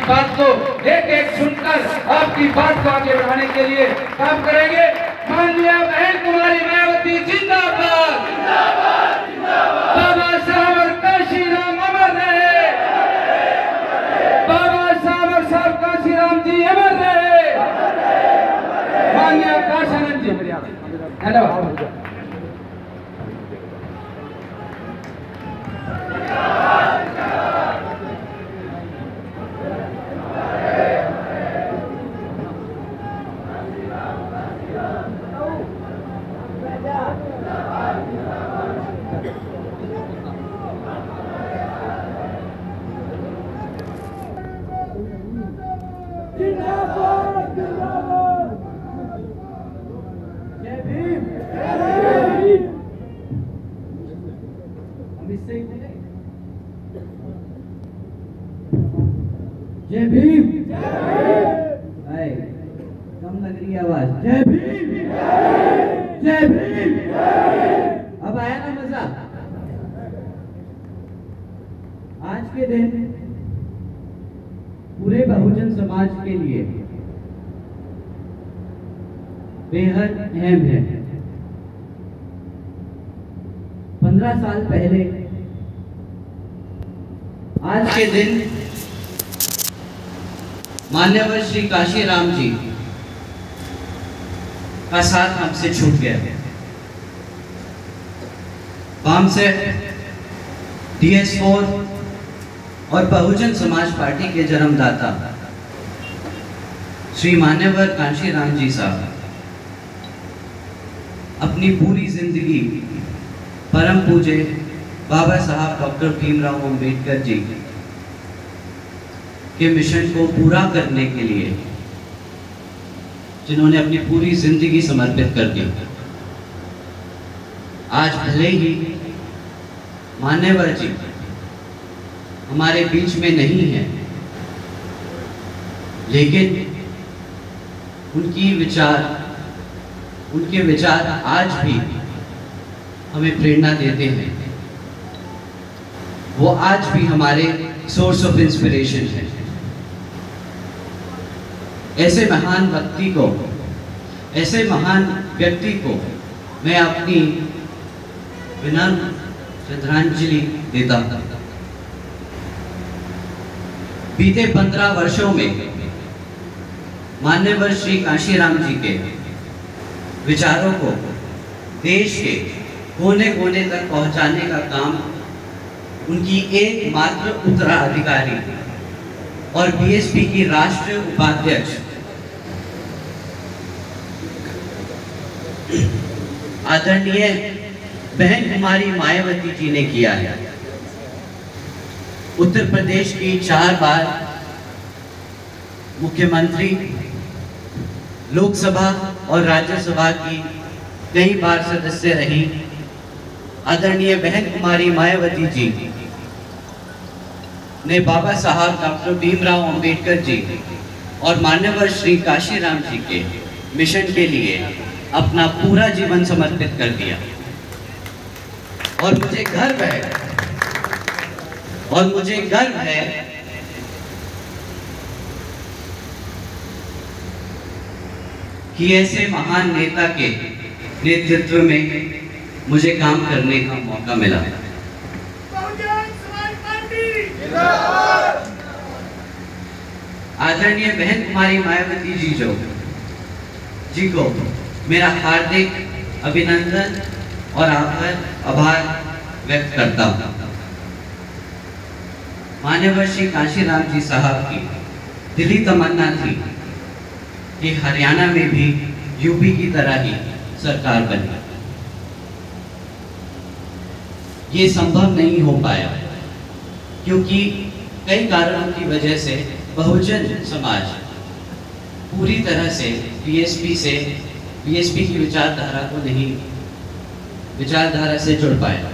बात को एक एक सुनकर आपकी बात को आगे बढ़ाने के लिए काम करेंगे। माननीय बहन कुमारी मायावती जिंदाबाद, बाबा साहब और काशीराम अमर रहे, बाबा साहब और साहब काशीराम जी अमर रहे। माननीय काशानंद जी धन्यवाद। जय भीम, कम लग रही है आवाज। जय भीम, जय भीम। अब आया ना मजा। आज के दिन पूरे बहुजन समाज के लिए बेहद अहम है। 15 साल पहले आज के दिन मान्यवर श्री काशीराम जी का साथ हमसे छूट गया। वाम से DS4 और बहुजन समाज पार्टी के जन्मदाता श्री मान्यवर काशीराम जी साहब अपनी पूरी जिंदगी परम पूज्य बाबा साहब डॉक्टर भीमराव अंबेडकर जी के मिशन को पूरा करने के लिए जिन्होंने अपनी पूरी जिंदगी समर्पित कर दी। आज भले ही मान्यवर जी हमारे बीच में नहीं है, लेकिन उनके विचार आज भी हमें प्रेरणा देते हैं। वो आज भी हमारे सोर्स ऑफ इंस्पिरेशन है। ऐसे महान व्यक्ति को, ऐसे महान व्यक्ति को मैं अपनी विनम्र श्रद्धांजलि देता हूँ। बीते 15 वर्षों में मान्यवर श्री काशीराम जी के विचारों को देश के कोने कोने तक पहुंचाने का काम उनकी एकमात्र उत्तराधिकारी और BSP की राष्ट्रीय उपाध्यक्ष आदरणीय बहन कुमारी मायावती जी ने किया है। उत्तर प्रदेश की 4 बार मुख्यमंत्री, लोकसभा और राज्यसभा की कई बार सदस्य रही आदरणीय बहन कुमारी मायावती जी ने बाबा साहब डॉक्टर भीमराव अंबेडकर जी और मान्यवर श्री काशीराम जी के मिशन के लिए अपना पूरा जीवन समर्पित कर दिया। और मुझे गर्व है कि ऐसे महान नेता के नेतृत्व में मुझे काम करने का मौका मिला। आदरणीय बहन कुमारी मायावती जी को मेरा हार्दिक अभिनंदन और आभार व्यक्त करता हूँ। मान्यवर श्री काशीराम जी साहब की दिली तमन्ना थी कि हरियाणा में भी यूपी की तरह ही सरकार बने। ये संभव नहीं हो पाया क्योंकि कई कारणों की वजह से बहुजन समाज पूरी तरह से बीएसपी की विचारधारा से जुड़ पाया।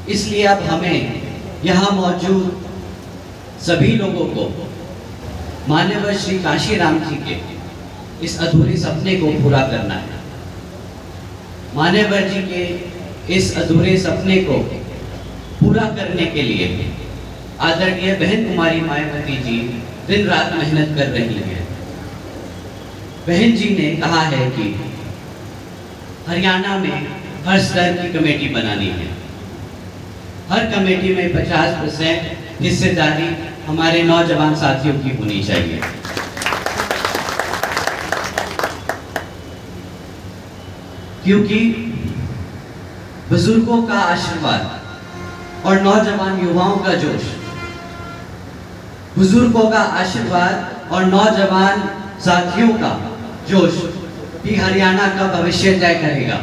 इसलिए अब हमें यहाँ मौजूद सभी लोगों को मान्यवर श्री काशीराम जी के इस अधूरे सपने को पूरा करना है। मान्यवर जी के इस अधूरे सपने को पूरा करने के लिए आदरणीय बहन कुमारी मायावती जी दिन रात मेहनत कर रही हैं। बहन जी ने कहा है कि हरियाणा में हर स्तर की कमेटी बनानी है। हर कमेटी में 50% हिस्सेदारी हमारे नौजवान साथियों की होनी चाहिए। क्योंकि बुजुर्गों का आशीर्वाद और नौजवान युवाओं का जोश, बुजुर्गों का आशीर्वाद और नौजवान साथियों का जोश भी हरियाणा का भविष्य तय करेगा।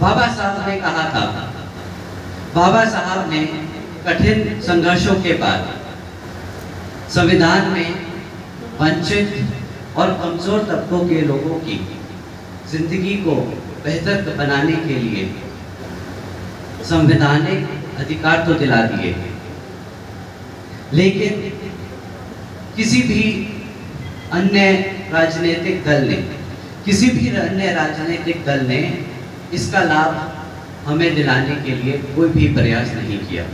बाबा साहब ने कहा था, बाबा साहब ने कठिन संघर्षों के बाद संविधान में वंचित और कमजोर तबकों के लोगों की जिंदगी को बेहतर बनाने के लिए संवैधानिक अधिकार तो दिला दिए, लेकिन किसी भी अन्य राजनीतिक दल ने इसका लाभ हमें दिलाने के लिए कोई भी प्रयास नहीं किया।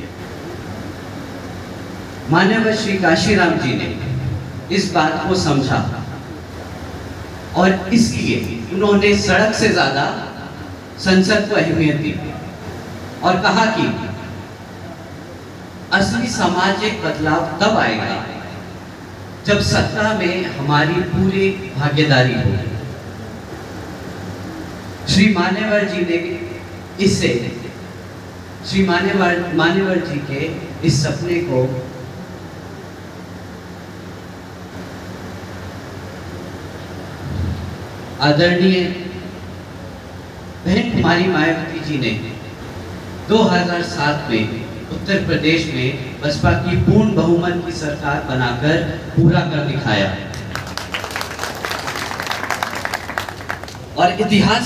माननीय श्री काशीराम जी ने इस बात को समझा और इसलिए उन्होंने सड़क से ज्यादा संसद को अहमियत दी और कहा कि असली सामाजिक बदलाव तब आएगा जब सत्ता में हमारी पूरी भागीदारी हो। श्री मान्यवर जी ने इससे श्री मान्यवर जी के इस सपने को आदरणीय बहन कुमारी मायावती जी ने 2007 में उत्तर प्रदेश में बसपा की पूर्ण बहुमत की सरकार बनाकर पूरा कर दिखाया। और इतिहास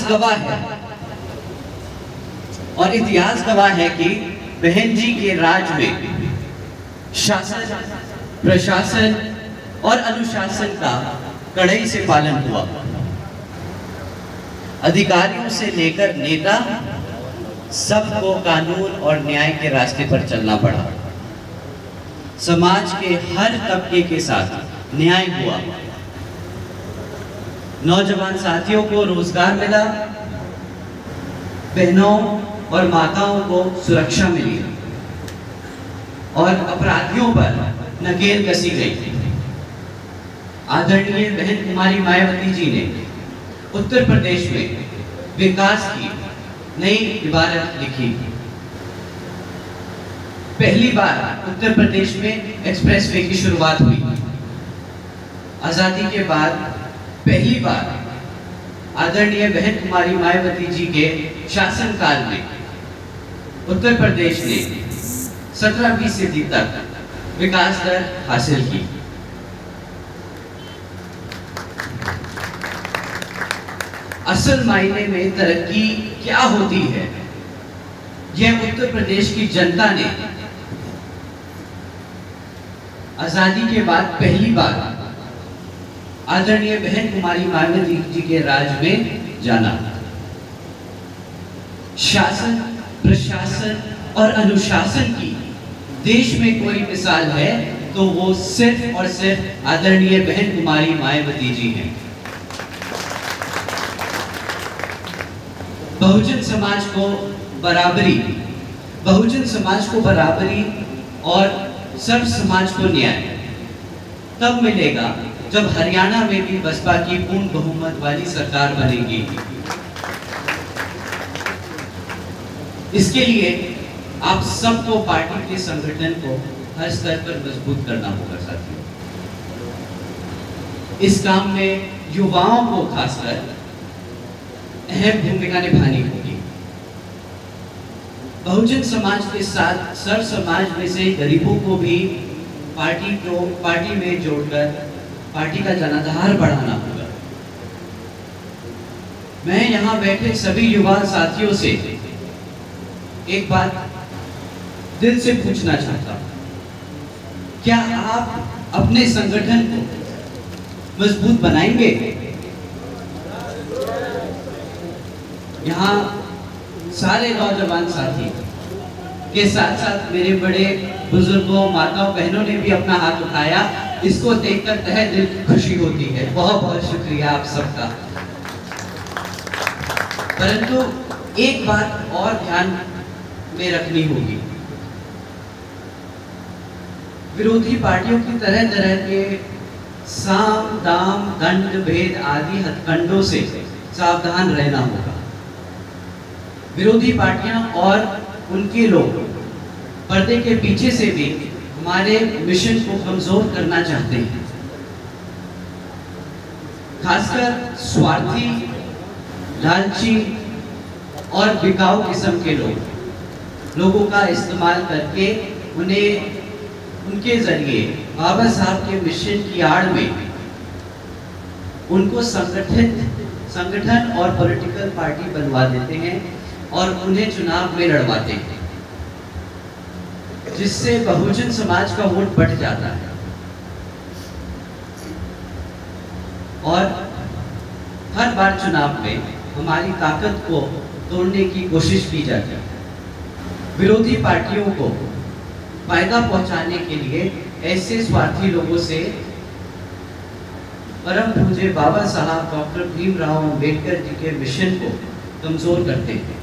गवाह है कि बहन जी के राज में शासन, प्रशासन और अनुशासन का कड़ाई से पालन हुआ। अधिकारियों से लेकर नेता सबको कानून और न्याय के रास्ते पर चलना पड़ा। समाज के हर तबके के साथ न्याय हुआ। नौजवान साथियों को रोजगार मिला, बहनों और माताओं को सुरक्षा मिली और अपराधियों पर नकेल कसी गई। आदरणीय बहन कुमारी मायावती जी ने उत्तर प्रदेश में विकास की नई इबारत लिखी। पहली बार उत्तर प्रदेश में एक्सप्रेसवे की शुरुआत हुई। आजादी के बाद पहली बार आदरणीय बहन कुमारी मायावती जी के शासनकाल में उत्तर प्रदेश ने 17% तक विकास दर हासिल की। असल मायने में तरक्की क्या होती है, यह उत्तर प्रदेश की जनता ने आजादी के बाद पहली बार आदरणीय बहन कुमारी मायावती जी के राज में जाना। शासन, प्रशासन और अनुशासन की देश में कोई मिसाल है तो वो सिर्फ और सिर्फ आदरणीय बहन कुमारी मायावती जी हैं। बहुजन समाज को बराबरी और सर्व समाज को न्याय तब मिलेगा जब हरियाणा में भी बसपा की पूर्ण बहुमत वाली सरकार बनेगी। इसके लिए आप सबको पार्टी के संगठन को हर स्तर पर मजबूत करना होगा साथियों। इस काम में युवाओं को खासकर अहम भूमिका निभानी होगी। बहुजन समाज के साथ सर्व समाज में से गरीबों को भी पार्टी में जोड़कर पार्टी का जनाधार बढ़ाना होगा। मैं यहाँ बैठे सभी युवा साथियों से एक बात दिल से पूछना चाहता हूँ, क्या आप अपने संगठन को मजबूत बनाएंगे? यहाँ सारे नौजवान साथी के साथ साथ मेरे बड़े बुजुर्गों, माताओं, बहनों ने भी अपना हाथ उठाया। इसको देखकर तहे दिल की खुशी होती है। बहुत बहुत शुक्रिया आप सबका। परंतु एक बात और ध्यान में रखनी होगी, विरोधी पार्टियों की तरह तरह के साम दाम दंड भेद आदि हथकंडों से सावधान रहना होगा। विरोधी पार्टियां और उनके लोग पर्दे के पीछे से भी हमारे मिशन को कमजोर करना चाहते हैं। खासकर स्वार्थी, लालची और बिकाऊ किस्म के लोगों का इस्तेमाल करके उन्हें उनके जरिए बाबा साहब के मिशन की आड़ में उनको संगठन और पॉलिटिकल पार्टी बनवा देते हैं और उन्हें चुनाव में लड़वाते हैं, जिससे बहुजन समाज का वोट बढ़ जाता है और हर बार चुनाव में हमारी ताकत को तोड़ने की कोशिश की जाती है। विरोधी पार्टियों को फायदा पहुंचाने के लिए ऐसे स्वार्थी लोगों से परम पूज्य बाबा साहब डॉक्टर भीमराव अंबेडकर जी के मिशन को कमजोर करते हैं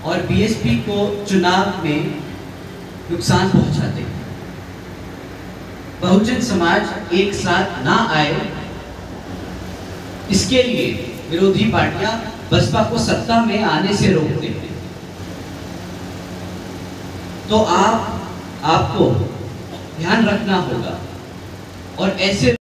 और बीएसपी को चुनाव में नुकसान पहुंचाते हैं। बहुजन समाज एक साथ ना आए, इसके लिए विरोधी पार्टियां बसपा को सत्ता में आने से रोकते हैं। तो आपको ध्यान रखना होगा और ऐसे